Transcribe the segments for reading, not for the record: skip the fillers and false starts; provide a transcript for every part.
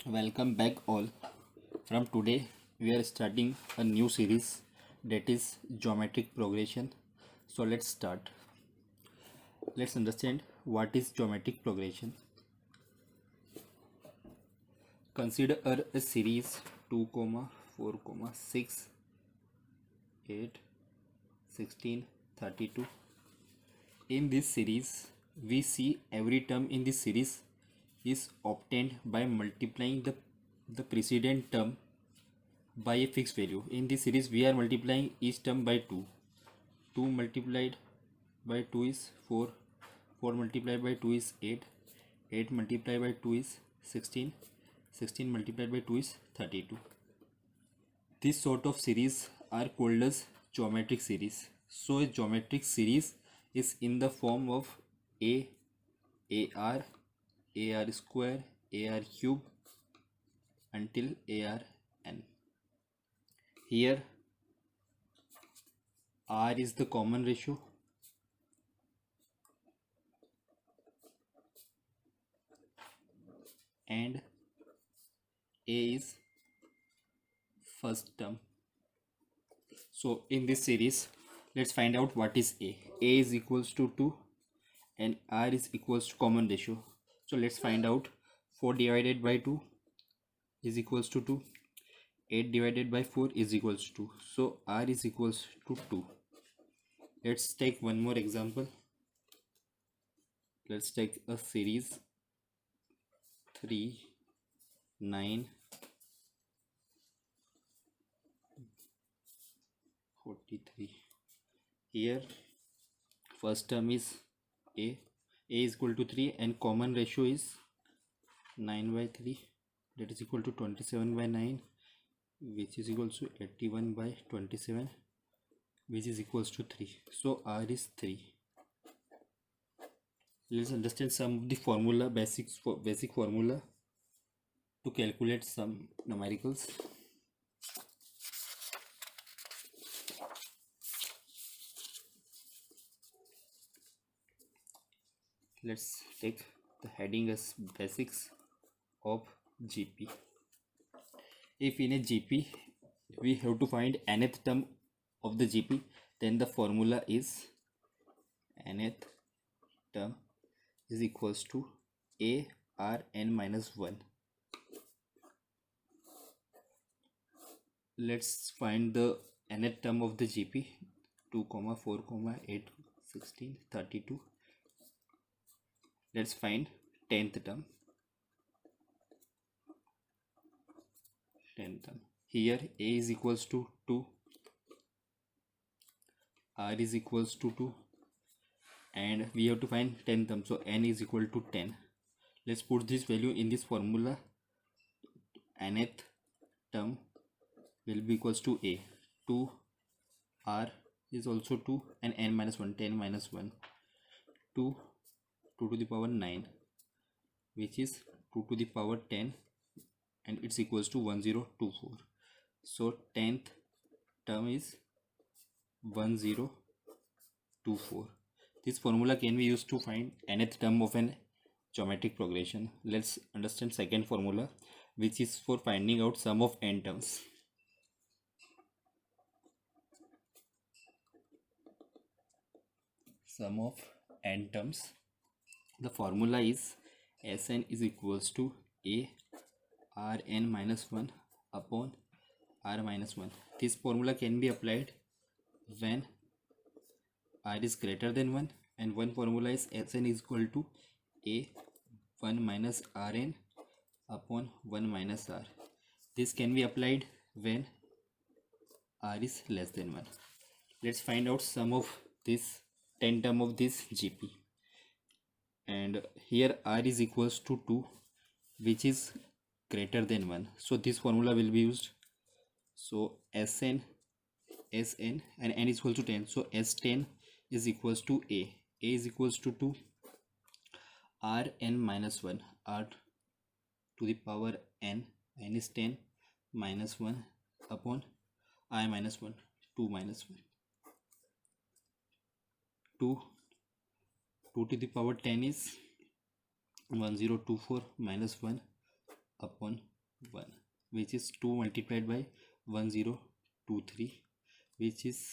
Welcome back all. From today we are starting a new series that is geometric progression. So let's start. Let's understand what is geometric progression. Consider a series 2, 4, 6, 8, 16, 32. In this series we see every term in this series is obtained by multiplying the precedent term by a fixed value. In this series we are multiplying each term by 2. 2 multiplied by 2 is 4. 4 multiplied by 2 is 8. 8 multiplied by 2 is 16. 16 multiplied by 2 is 32. This sort of series are called as geometric series. So a geometric series is in the form of AR, AR square, AR cube until ARn. Here R is the common ratio and A is first term. So in this series let's find out what is A. A is equals to 2 and R is equals to common ratio. So let's find out. 4 divided by 2 is equals to 2. 8 divided by 4 is equals to 2. So R is equals to 2. Let's take one more example. Let's take a series 3, 9, 43. Here first term is A is equal to 3 and common ratio is 9 by 3, that is equal to 27 by 9, which is equal to 81 by 27, which is equals to 3. So R is 3. Let's understand some of the formula, basic formula to calculate some numericals. Let's take the heading as basics of GP. If in a GP we have to find nth term of the GP, then the formula is nth term is equals to ARn minus 1. Let's find the nth term of the GP. 2, 4, 8, 16, 32. Let's find 10th term. Here A is equals to 2, R is equals to 2, and we have to find 10th term, so n is equal to 10. Let's put this value in this formula. Nth term will be equals to A. 2 R is also 2 and n minus 1, 10 minus 1, 2 to the power 9, which is 2 to the power 10, and it's equals to 1024. So 10th term is 1024. This formula can be used to find nth term of an geometric progression. Let's understand second formula, which is for finding out sum of n terms. Sum of n terms. The formula is Sn is equals to A Rn minus 1 upon R minus 1. This formula can be applied when R is greater than 1, and one formula is Sn is equal to A 1 minus Rn upon 1 minus R. This can be applied when R is less than 1. Let's find out sum of this 10 term of this GP. And here R is equals to 2, which is greater than 1. So this formula will be used. So Sn and n is equal to 10. So S10 is equals to A. A is equals to 2. Rn minus 1. R to the power n. N is 10 minus 1 upon I minus 1. 2 minus 1. 2 to the power 10 is 1024 minus 1 upon 1, which is 2 multiplied by 1023, which is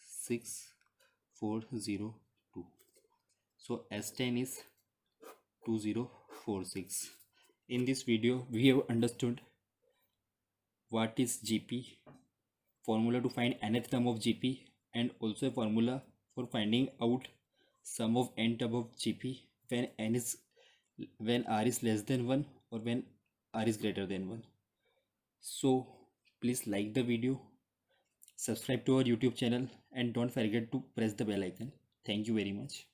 6402. So S10 is 2046. In this video we have understood what is GP, formula to find nth term of GP, and also a formula for finding out sum of n term of GP when r is less than 1 or when r is greater than 1. So please like the video, subscribe to our YouTube channel, and don't forget to press the bell icon. Thank you very much.